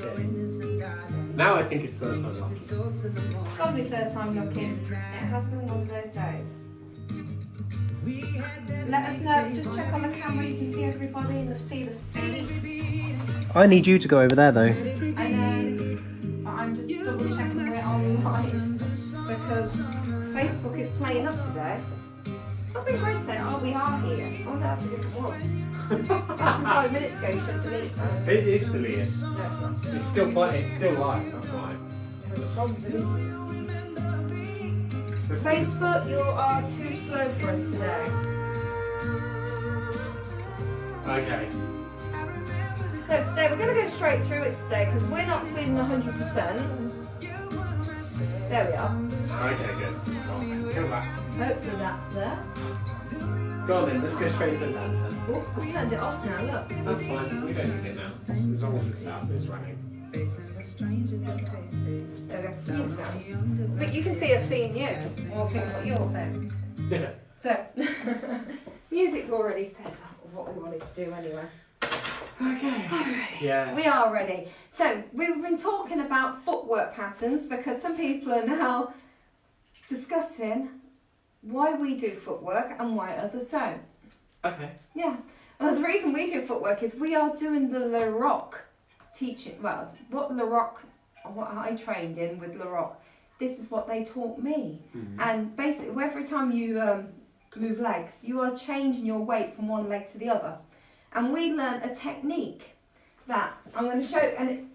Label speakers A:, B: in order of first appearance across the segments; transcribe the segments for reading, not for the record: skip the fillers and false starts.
A: Okay. Now I think it's third time lucky.
B: It's got to be third time lucky. It has been one of those days. Let us know. Just check on the camera. You can see everybody and see the feet.
C: I need you to go over there though.
B: I know. But I'm just double checking we're on live because Facebook is playing up today. It's not been great today. Oh, we are here. Oh, that's a different one. That's from 5 minutes ago. You should delete that.
A: It is deleted.
B: No, it's not.
A: It's still live. That's why.
B: There's a problem deleting this. Facebook, you are too slow for us today.
A: Okay.
B: So today we're going to go straight through it today because we're not feeling 100%. There we are.
A: Okay, good. Go on, kill that.
B: Hopefully that's there.
A: Go on then, let's go straight into the dancer.
B: Oh, I've turned it off now, look.
A: That's fine, we don't need it now. As long as the sound is running.
B: There we go. But you can see us seeing you, or seeing what you're saying.
A: Yeah.
B: So, music's already set up of what we wanted to do anyway.
A: Okay. Yeah.
B: We are ready. So, we've been talking about footwork patterns because some people are now discussing why we do footwork and why others don't.
A: Okay.
B: Yeah. Well, the reason we do footwork is we are doing the Le Rock teaching. Well, what I trained in with Le Rock, this is what they taught me.
A: Mm-hmm.
B: And basically, every time you move legs, you are changing your weight from one leg to the other. And we learned a technique that I'm going to show. And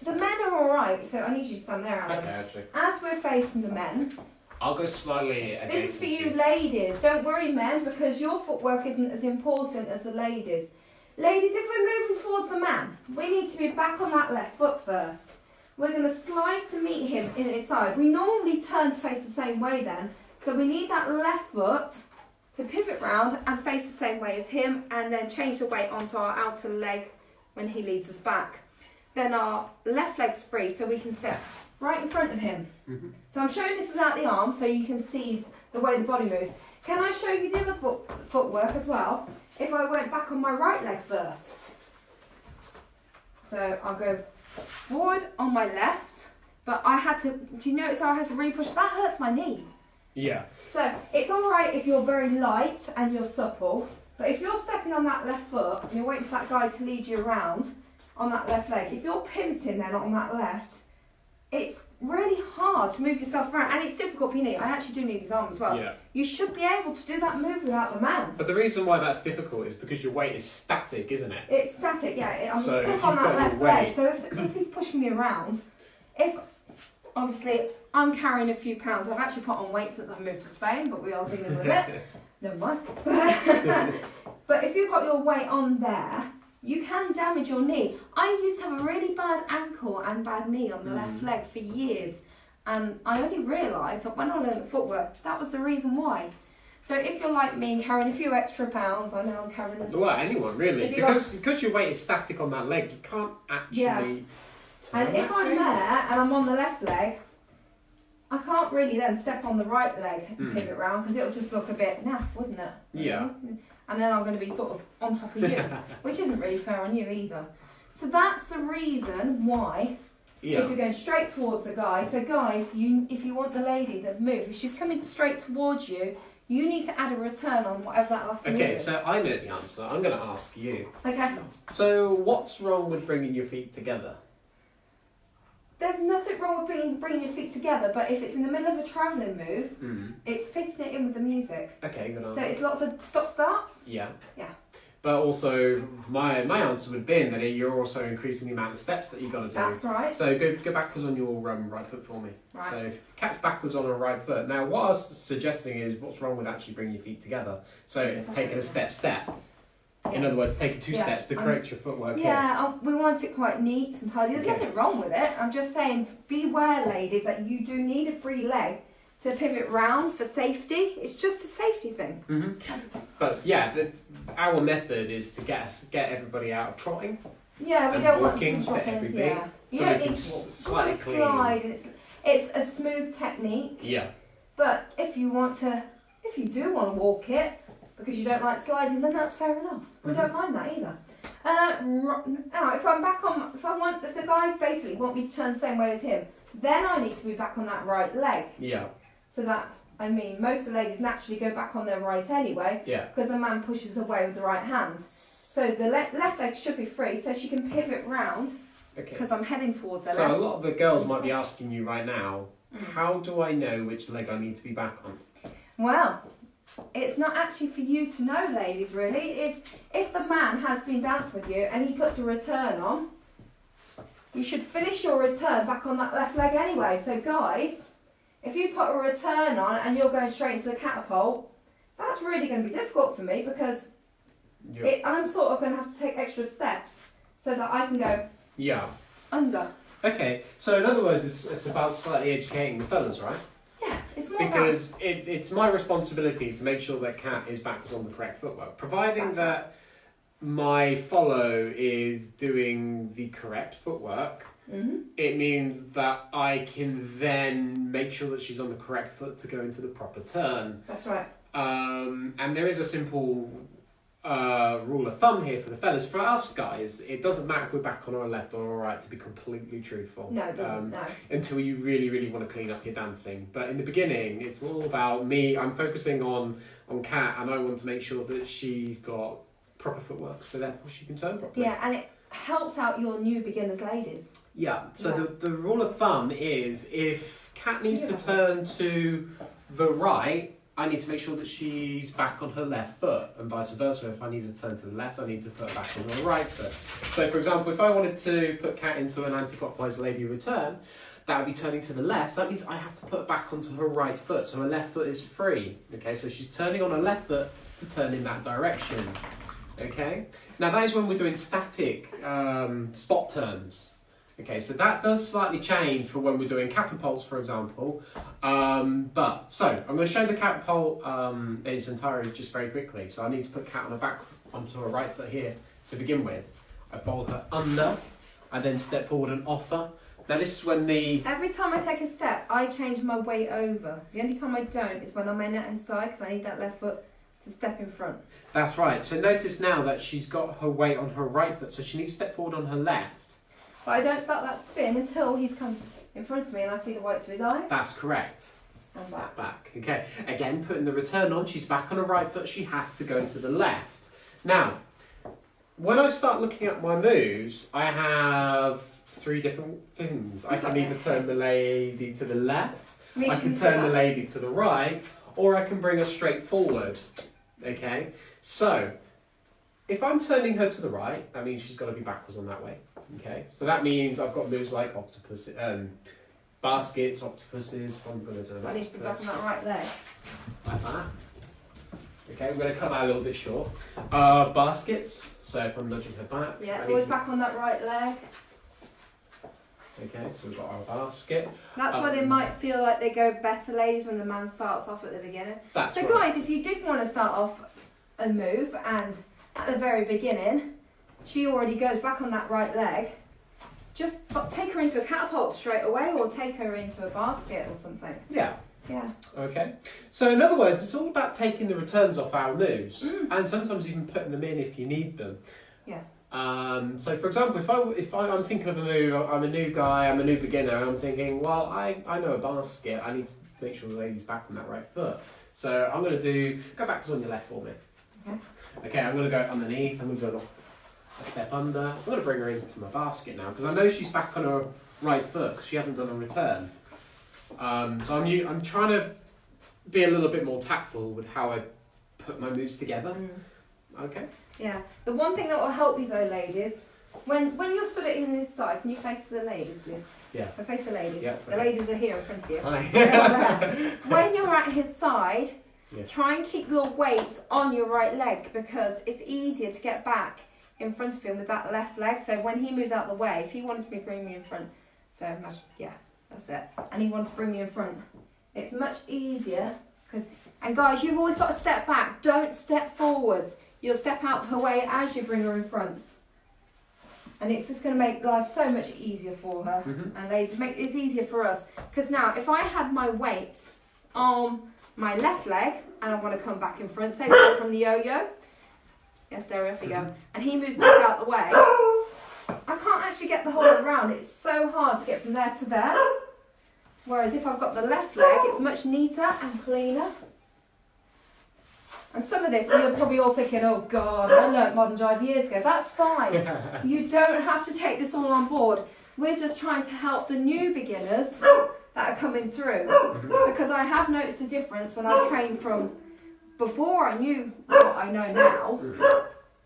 B: the men are all right, so I need you to stand there, Alan.
A: Okay, actually.
B: As we're facing the men,
A: I'll go slightly adjacent.
B: this is for you ladies. Don't worry, men, because your footwork isn't as important as the ladies. Ladies, if we're moving towards the man, we need to be back on that left foot first. We're going to slide to meet him in his side. We normally turn to face the same way then, so we need that left foot to pivot round and face the same way as him, and then change the weight onto our outer leg when he leads us back. Then our left leg's free, so we can step right in front of him.
A: Mm-hmm.
B: So I'm showing this without the arm, so you can see the way the body moves. Can I show you the other footwork as well? If I went back on my right leg first. So I'll go forward on my left, but I had to, do you notice how I had to really push? That hurts my knee.
A: Yeah.
B: So it's all right if you're very light and you're supple, but if you're stepping on that left foot and you're waiting for that guy to lead you around on that left leg, if you're pivoting then on that left, it's really hard to move yourself around, and it's difficult for your knee. I actually do need his arm as well.
A: Yeah.
B: You should be able to do that move without the man.
A: But the reason why that's difficult is because your weight is static, isn't it?
B: It's static, yeah. I'm
A: So
B: stuck
A: if
B: on
A: you've
B: that
A: got
B: left
A: your weight-
B: leg. So if he's pushing me around, if obviously I'm carrying a few pounds, I've actually put on weight since I've moved to Spain, but we are dealing with it. Never mind. But if you've got your weight on there, you can damage your knee. I used to have a really bad ankle and bad knee on the left leg for years, and I only realised that when I learned the footwork, that was the reason why. So if you're like me, carrying a few extra pounds, I know I'm carrying.
A: Well, anyone really,
B: If you
A: because your weight is static on that leg, you can't actually.
B: Yeah. And if I'm there and I'm on the left leg, I can't really then step on the right leg and pivot round because it'll just look a bit naff, wouldn't it?
A: Yeah.
B: And then I'm going to be sort of on top of you, which isn't really fair on you either. So that's the reason why, if you're going straight towards the guy, so guys, if you want the lady to move, if she's coming straight towards you, you need to add a return on whatever that last move
A: Okay,
B: is.
A: so I know the answer. I'm going to ask you.
B: Okay.
A: So what's wrong with bringing your feet together?
B: There's nothing wrong with bringing your feet together, but if it's in the middle of a travelling move, it's fitting it in with the music.
A: Okay, good answer.
B: So it's lots of stop-starts?
A: Yeah.
B: Yeah.
A: But also, my answer would have been that you're also increasing the amount of steps that you've got to do.
B: That's right.
A: So go backwards on your right foot for me.
B: Right.
A: So cat's backwards on a right foot. Now, what I was suggesting is what's wrong with actually bringing your feet together? So it's taking a step. In other words, taking two steps to correct your footwork.
B: Yeah, we want it quite neat and tidy. There's nothing wrong with it. I'm just saying, beware, ladies, that you do need a free leg to pivot round for safety. It's just a safety thing.
A: Mm-hmm. But yeah, our method is to get everybody out of trotting.
B: Yeah, we
A: and
B: don't
A: walking
B: want
A: to every beat.
B: Yeah. You
A: So
B: don't
A: we can
B: need to walk.
A: slightly clean.
B: Slide, and it's a smooth technique.
A: Yeah.
B: But if you do want to walk it because you don't like sliding, then that's fair enough. We don't mind that either. Now, if the guys basically want me to turn the same way as him, then I need to be back on that right leg.
A: Yeah.
B: So that, I mean, most of the ladies naturally go back on their right anyway.
A: Yeah.
B: Because the man pushes away with the right hand. So the left leg should be free, so she can pivot round.
A: Okay.
B: Because I'm heading towards her
A: So
B: left.
A: a lot of the girls might be asking you right now, how do I know which leg I need to be back on?
B: Well, it's not actually for you to know, ladies, really. It's if the man has been dancing with you and he puts a return on, you should finish your return back on that left leg anyway. So guys, if you put a return on and you're going straight into the catapult, that's really going to be difficult for me because I'm sort of going to have to take extra steps so that I can go under.
A: Okay, so in other words, it's about slightly educating the fellas, right?
B: Yeah, it's more
A: because it's my responsibility to make sure that Kat is backwards on the correct footwork, providing that my follow is doing the correct footwork. It means that I can then make sure that she's on the correct foot to go into the proper turn.
B: That's right.
A: And there is a simple rule of thumb here for the fellas. For us guys, it doesn't matter if we're back on our left or our right, to be completely truthful.
B: No, it doesn't, no.
A: Until you really, really want to clean up your dancing. But in the beginning, it's all about me. I'm focusing on Kat, and I want to make sure that she's got proper footwork, so therefore she can turn properly.
B: Yeah, and it helps out your new beginners ladies.
A: Yeah, so the rule of thumb is if Kat needs to turn to the right, I need to make sure that she's back on her left foot, and vice versa. If I need to turn to the left, I need to put her back on her right foot. So, for example, if I wanted to put Kat into an anti-clockwise lady return, that would be turning to the left. That means I have to put her back onto her right foot, so her left foot is free. Okay, so she's turning on her left foot to turn in that direction. Okay, now that is when we're doing static spot turns. Okay, so that does slightly change for when we're doing catapults, for example. So I'm going to show the catapult in its entirety just very quickly. So I need to put Kat on her back onto her right foot here to begin with. I bowl her under, I then step forward and offer. Now this is when
B: Every time I take a step, I change my weight over. The only time I don't is when I'm in at her side, because I need that left foot to step in front.
A: That's right. So notice now that she's got her weight on her right foot, so she needs to step forward on her left.
B: But I don't start that spin until he's come in front of me and I see the whites of his eyes.
A: That's correct.
B: And
A: Step back. Okay. Again, putting the return on, she's back on her right foot, she has to go to the left. Now, when I start looking at my moves, I have 3 different things. I can either turn the lady to the left, I can turn the lady to the right, or I can bring her straight forward. Okay? So, if I'm turning her to the right, that means she's got to be backwards on that way. Okay, so that means I've got moves like octopus, baskets, octopuses. I'm going to do
B: I need to be back on that right leg.
A: Like that. Okay, I'm going to cut that a little bit short. Baskets, so if I'm nudging her back.
B: Yeah, it's always back on that right leg.
A: Okay, so we've got our basket.
B: That's why they might feel like they go better, ladies, when the man starts off at the beginning.
A: That's
B: so
A: right.
B: guys, if you did want to start off a move and at the very beginning, she already goes back on that right leg, just take her into a catapult straight away or take her into a basket or something.
A: Yeah.
B: Yeah.
A: Okay. So in other words, it's all about taking the returns off our moves and sometimes even putting them in if you need them.
B: Yeah.
A: So for example, if I'm thinking of a move, I'm a new guy, I'm a new beginner, and I'm thinking, well, I know a basket, I need to make sure the lady's back on that right foot. So I'm going to go backwards on your left for me. Okay, I'm going to go underneath, I'm going to go a step under. I'm going to bring her into my basket now because I know she's back on her right foot because she hasn't done a return. So I'm trying to be a little bit more tactful with how I put my moves together. Okay.
B: Yeah. The one thing that will help you though, ladies, when you're stood in this side, can you face the ladies, please?
A: Yeah.
B: So face the ladies.
A: Yeah,
B: the ladies are here in front of you.
A: Hi.
B: When you're at his side, try and keep your weight on your right leg because it's easier to get back in front of him with that left leg. So when he moves out the way, if he wanted to bring me in front, so imagine, that's it. And he wanted to bring me in front. It's much easier and guys, you've always got to step back. Don't step forwards. You'll step out of her way as you bring her in front. And it's just going to make life so much easier for her. And ladies, it's easier for us. Because now, if I have my weight on my left leg and I want to come back in front, say from the yo-yo, Yes, Derry, off you go. And he moves back out the way. I can't actually get the whole way around. It's so hard to get from there to there. Whereas if I've got the left leg, it's much neater and cleaner. And some of this, you're probably all thinking, oh God, I learnt modern jive years ago. That's fine. You don't have to take this all on board. We're just trying to help the new beginners that are coming through. Because I have noticed a difference when I've trained from before I knew what I know now.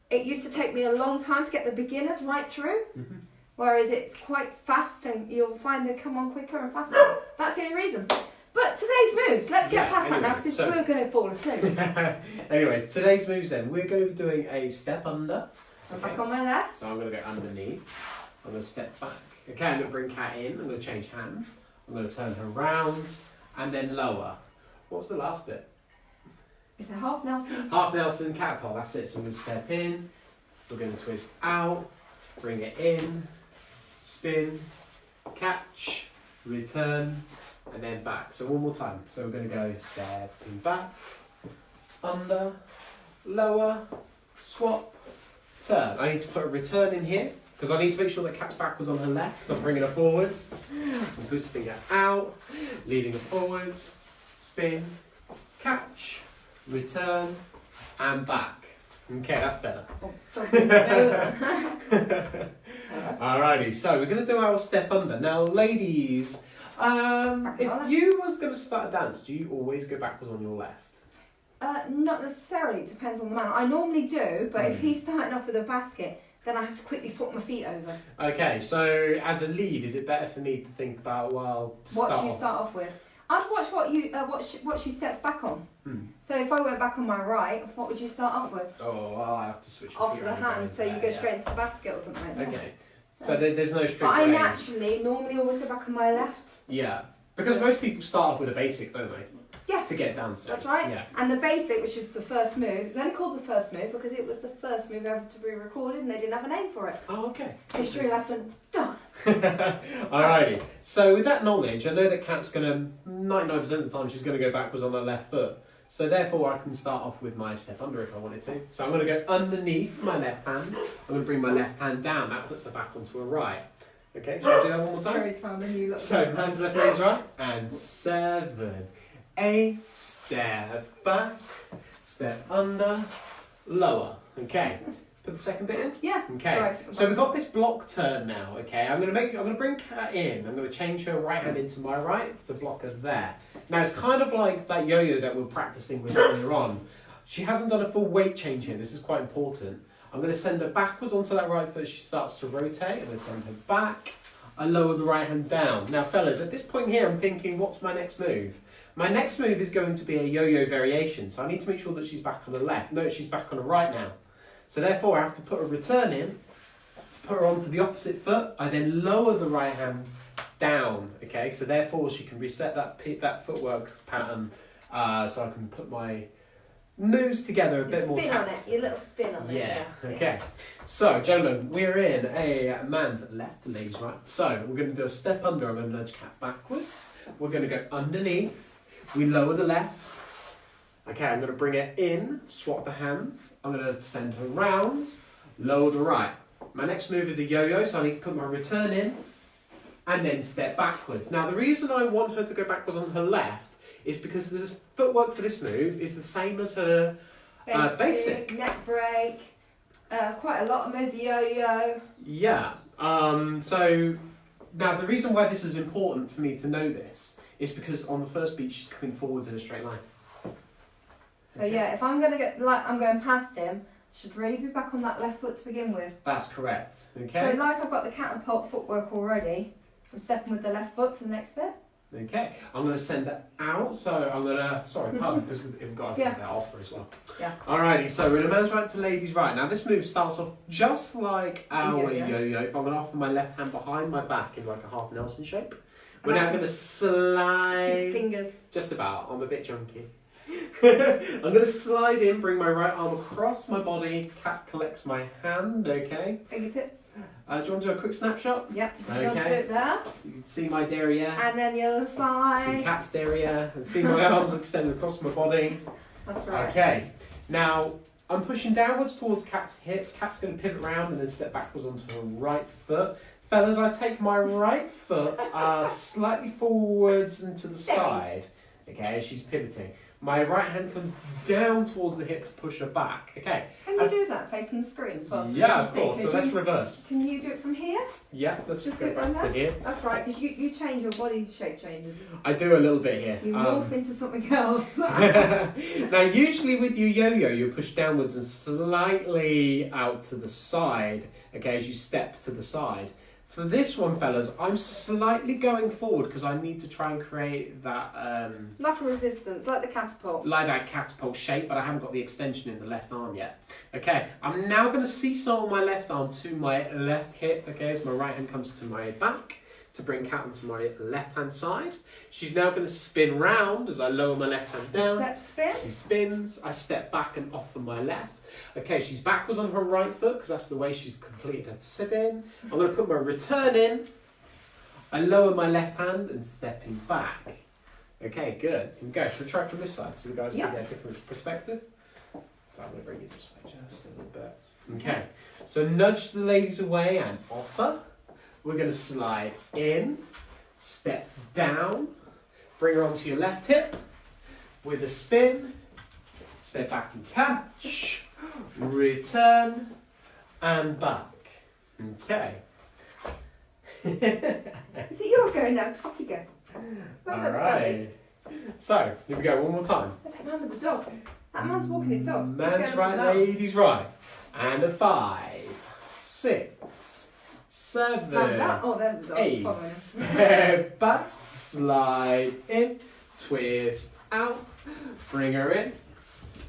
B: It used to take me a long time to get the beginners right through. Whereas it's quite fast and you'll find they come on quicker and faster. That's the only reason. But today's moves, let's get past that now because we're going to fall asleep.
A: Anyways, today's moves then, we're going to be doing a step under.
B: I'm back on my left.
A: So I'm going to go underneath. I'm going to step back. Okay, I'm going to bring Kat in. I'm going to change hands. I'm going to turn her round and then lower. What was the last bit?
B: It's a half Nelson.
A: Half Nelson, catapult, that's it. So I'm going to step in. We're going to twist out, bring it in, spin, catch, return, and then back. So one more time. So we're going to go stepping back, under, lower, swap, turn. I need to put a return in here because I need to make sure that Kat's backwards on her left because I'm bringing her forwards. I'm twisting her out, leading her forwards, spin, catch, return, and back. Okay, that's better. Alrighty, so we're going to do our step under. Now, ladies, if you was going to start a dance, do you always go backwards on your left?
B: Not necessarily, it depends on the man. I normally do, but if he's starting off with a basket, then I have to quickly swap my feet over.
A: Okay, so as a lead, is it better for me to think about, well,
B: what do you start off with? I'd watch what she steps back on. So if I went back on my right, what would you start off with?
A: Oh, I have to switch
B: off the hand, so you go straight into the basket or something.
A: Okay. So there's no strict
B: But I
A: way.
B: naturally normally always go back on my left.
A: Yeah, because most people start off with a basic, don't they?
B: Yes.
A: To get dancing.
B: That's right.
A: Yeah.
B: And the basic, which is the first move, it's only called the first move because it was the first move ever to be recorded and they didn't have a name for it.
A: Oh, okay.
B: History lesson done.
A: Alrighty. So with that knowledge, I know that Kat's going to, 99% of the time, she's going to go backwards on her left foot. So therefore, I can start off with my step under if I wanted to. So I'm going to go underneath my left hand. I'm going to bring my left hand down. That puts her back onto her right. Okay, shall I do that one more time? So hands left, hands right. And 7, 8, step back, step under, lower. Okay. Put the second bit in?
B: Yeah.
A: Okay.
B: Sorry.
A: So we've got this block turn now, okay? I'm gonna bring Kat in. I'm gonna change her right hand into my right to block her there. Now it's kind of like that yo-yo that we were practicing with earlier on. She hasn't done a full weight change here. This is quite important. I'm gonna send her backwards onto that right foot as she starts to rotate. I'm gonna send her back. I lower the right hand down. Now fellas, at this point here I'm thinking, what's my next move? My next move is going to be a yo-yo variation. So I need to make sure that she's back on the left. No, she's back on the right now. So therefore, I have to put a return in to put her onto the opposite foot. I then lower the right hand down. Okay, so therefore she can reset that footwork pattern, so I can put my moves together a bit more
B: Spin on it. Your little spin on it.
A: Yeah. Okay. So, gentlemen, we're in a man's left, ladies right. So we're going to do a step under. I'm going to nudge Kat backwards. We're going to go underneath. We lower the left. Okay, I'm going to bring it in, swap the hands. I'm going to send her round, lower the right. My next move is a yo-yo, so I need to put my return in and then step backwards. Now, the reason I want her to go backwards on her left is because the footwork for this move is the same as her basic.
B: Neck break, quite a lot of moves, yo-yo.
A: Yeah, so now the reason why this is important for me to know this is because on the first beat she's coming forwards in a straight line.
B: So yeah, if I'm going to get, like I'm going past him, should really be back on that left foot to begin with.
A: That's correct, okay?
B: So like I've got the catapult footwork already, I'm stepping with the left foot for the next bit.
A: Okay, I'm going to send that out, so I'm going to, sorry, pardon, because we've got to take that offer as well.
B: Yeah.
A: Alrighty, so we're in a man's right to ladies right. Now this move starts off just like our yo-yo, but I'm going to offer my left hand behind my back in like a half Nelson shape. We're now going to slide,
B: fingers.
A: Just about, I'm a bit junky. I'm going to slide in, bring my right arm across my body, Kat collects my hand, okay?
B: Fingertips.
A: Do you want to do a quick snapshot?
B: Yep,
A: Okay.
B: okay. Do it there.
A: You can see my derriere,
B: And then the other
A: see
B: side.
A: Kat's derriere, and see my arms extended across my body.
B: That's right.
A: Okay, now I'm pushing downwards towards Kat's hip. Kat's going to pivot around and then step backwards onto her right foot. Fellas, I take my right foot slightly forwards and to the side. Okay, as she's pivoting. My right hand comes down towards the hip to push her back. Okay.
B: Can you do that facing the screen as well? So
A: yeah, of course. So let's reverse.
B: Can you do it from here?
A: Yeah, let's
B: Just
A: go
B: do it
A: back
B: like
A: to here.
B: That's right, because you change your body shape changes.
A: I do a little bit here.
B: You morph into something else.
A: Now, usually with your yo-yo, you push downwards and slightly out to the side, okay, as you step to the side. For this one, fellas, I'm slightly going forward because I need to try and create that...
B: like a resistance, like the catapult.
A: like that catapult shape, but I haven't got the extension in the left arm yet. Okay, I'm now going to seesaw my left arm to my left hip, okay, as my right hand comes to my back to bring Kat onto my left hand side. She's now going to spin round as I lower my left hand down.
B: Step spin.
A: She spins, I step back and off on my left. Okay, she's backwards on her right foot because that's the way she's completed her spin. I'm going to put my return in. I lower my left hand and stepping back. Okay, good. Here we go. Should we try it from this side so the guys get a different perspective? So I'm going to bring you this way just a little bit. Okay, so nudge the ladies away and offer. We're going to slide in, step down, bring her onto your left hip with a spin, step back and catch, return, and back. Okay.
B: Is it your go now? Off you go.
A: Alright. So, here we go, one more time.
B: That's the man with the dog. That man's walking his dog.
A: Man's right, ladies right. And a 5, 6, 7,
B: there's the dog.
A: 8,
B: Following him.
A: step back, slide in, twist out, bring her in,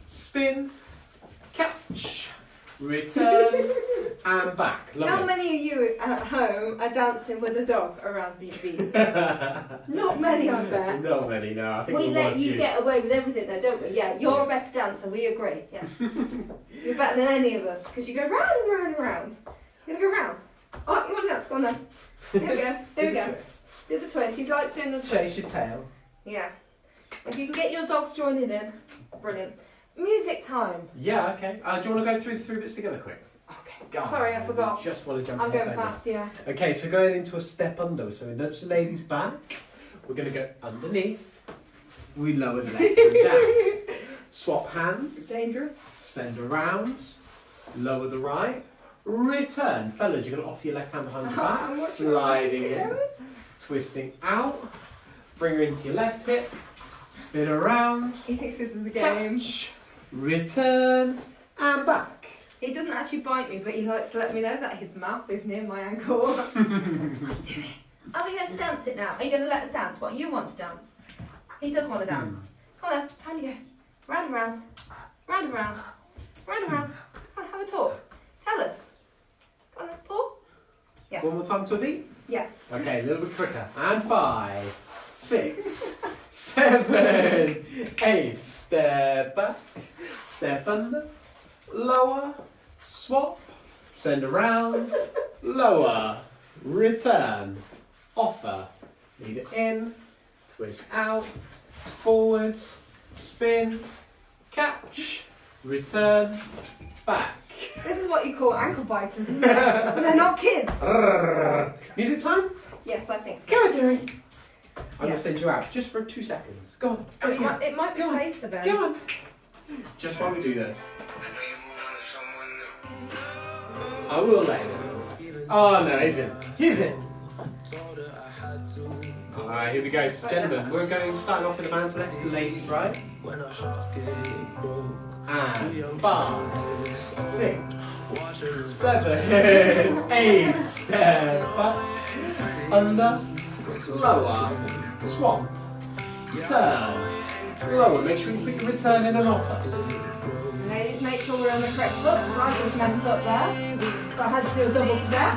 A: spin, catch, return, and back. Lovely.
B: How many of you at home are dancing with a dog around BB? Not many, I bet.
A: Not many, no. I think
B: We
A: we'll
B: let
A: want
B: you
A: few.
B: get away with everything though, don't we? Yeah, you're a better dancer, we agree, yes. You're better than any of us, because you go round and round and round. You're going to go round. Oh, you want to dance? Go on then. Here we go, here we go.
A: Twist.
B: Do the twist, he likes doing the twist.
A: Chase your tail.
B: Yeah. If you can get your dogs joining in, brilliant. Music time.
A: Yeah, okay. Do you want to go through the 3 bits together quick?
B: Okay.
A: Go on.
B: Sorry, I forgot.
A: You just want to jump
B: I'm
A: ahead,
B: going
A: don't you?
B: fast, yeah.
A: Okay, so going into a step under. So we nudge the ladies back. We're going to go underneath. We lower the left hand down. Swap hands.
B: Dangerous.
A: Send around. Lower the right. Return. Fellas, you're going to offer your left hand behind your back. Sliding in. Twisting out. Bring her into your left hip. Spin around.
B: He thinks this is a game.
A: Catch. Return. And back.
B: He doesn't actually bite me, but he likes to let me know that his mouth is near my ankle. What are you doing? Are we going to dance it now? Are you going to let us dance what you want to dance? He does want to dance. Come on then, round you go. Round and round. Round and round. Round and round. Come on, have a talk. Tell us. Come on then, Paul. Yeah.
A: One more time to a beat?
B: Yeah.
A: Okay, a little bit quicker. And 5, 6, 7, 8. Step back, step under, lower, swap, send around, lower, return, offer, lead it in, twist out, forwards, spin, catch, return, back.
B: This is what you call ankle biters, isn't it? But they're not kids.
A: Music time?
B: Yes, I think so.
A: Go on, dearie. I'm
B: Yeah.
A: going to send you out just for 2 seconds. Go on.
B: It might be
A: Go on.
B: safe for them.
A: Go on. Just while we do this. I will let him. Oh no, he's in. He's in. Alright, here we go. So, gentlemen, we're going starting off with the man's left, the ladies right. And 5, 6, 7, 8. Step up, under, lower, swap, turn, lower. Make sure you put your return in and offer.
B: Ladies, make sure we're on the correct foot. I just messed up there. So I had to do a double step.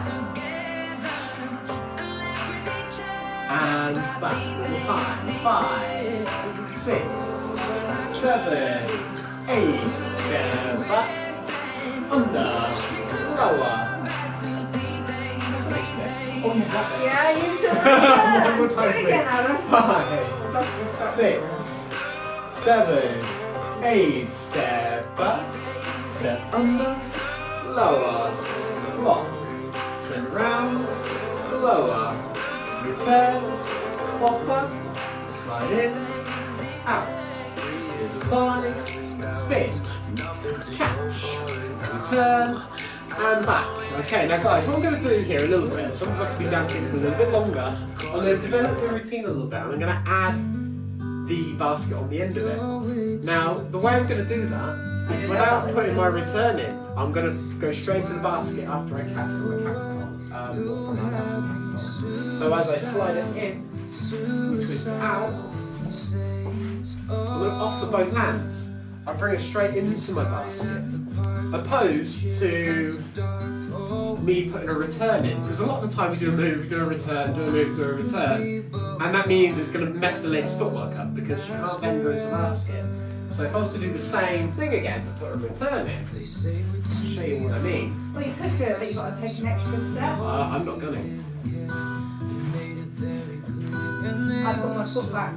A: And back one more time. 5, 6, 7, 8. Step back, under, lower. What's the next step? Oh, you got it.
B: Yeah, you've done it.
A: One more time,
B: Do it again,
A: please.
B: Anna.
A: 5, 6, 7, 8. Step back, step under, lower, block, send round, lower, return, hopper, slide in, out, to the side, spin, catch, return, and back. Okay, now guys, what I'm going to do here a little bit, some of us have been dancing for a little bit longer, I'm going to develop the routine a little bit, and I'm going to add the basket on the end of it. Now, the way I'm going to do that is without putting my return in, I'm going to go straight into the basket after I catch from a catapult, from my castle catapult. So as I slide it in, twist out, I'm going to offer both hands. I bring it straight into my basket, opposed to me putting a return in, because a lot of the time we do a move, we do a return, do a move, do a return, and that means it's going to mess the lady's footwork up because she can't then go into the basket. So if I was to do the same thing again, but put a return in, I'll show you what I mean.
B: Well, you could do it, but you've got to take an extra step.
A: I'm not going to.
B: I put my foot back.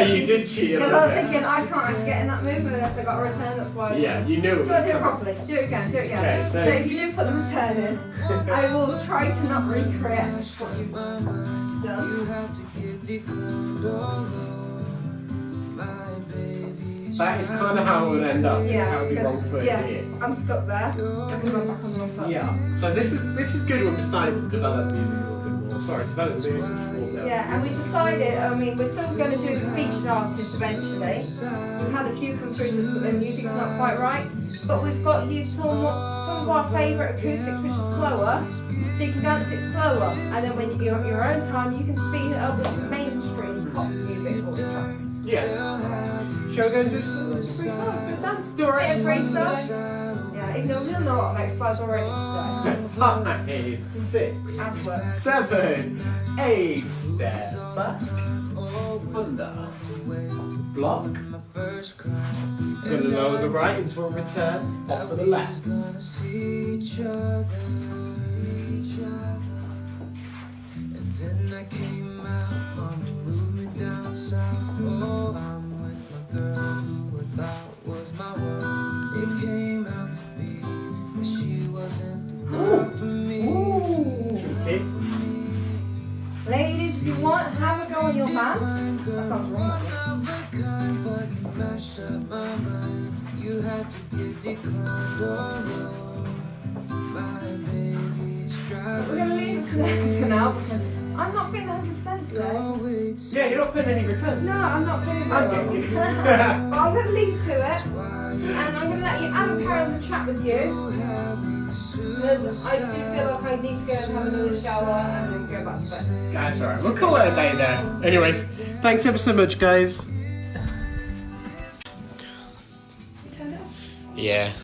A: You did cheat a
B: Because I
A: little
B: was
A: bit.
B: thinking, I can't actually get in that movement unless I got a return, that's why.
A: Yeah, you knew it
B: Do
A: was
B: it
A: coming.
B: properly. Do it again, do it again.
A: Okay,
B: so if you do put the return in, I will try to not recreate what you've done.
A: That is kind of how it would end up.
B: Yeah,
A: How it would be wrong foot here.
B: I'm stuck there because I'm back on the wrong foot.
A: Yeah. So this is good when we're starting to develop music a little bit more. Sorry, develop the music more.
B: Yeah, and we decided, I mean, we're still going to do the featured artists eventually. So we've had a few come through to us, but the music's not quite right. But we've got you some of our favourite acoustics, which are slower, so you can dance it slower. And then when you're at your own time, you can speed it up with some mainstream pop music or tracks.
A: Yeah. Shall we go and do some freestyle? Bit of dance? Do a
B: freestyle? Yeah, even though we don't know a lot of exercise already today.
A: 5, 6,
B: As well.
A: 7, 8, step back, under, block, gonna lower the right into a return, off for the left.
B: Ladies, if you want, have a go on your man. That sounds wrong. We're going to leave it for now because I'm not feeling 100% today.
A: Yeah, you're not putting any returns.
B: No, I'm not feeling
A: I'm
B: well.
A: getting
B: But I'm going to leave it to it. And I'm going to let you Adam carry on the chat with you. Because I do feel like I need to go and have another shower and then go back to bed.
A: That's alright, we'll call it a day there. Anyways, thanks ever so much, guys.
B: You turned it off?
A: Yeah.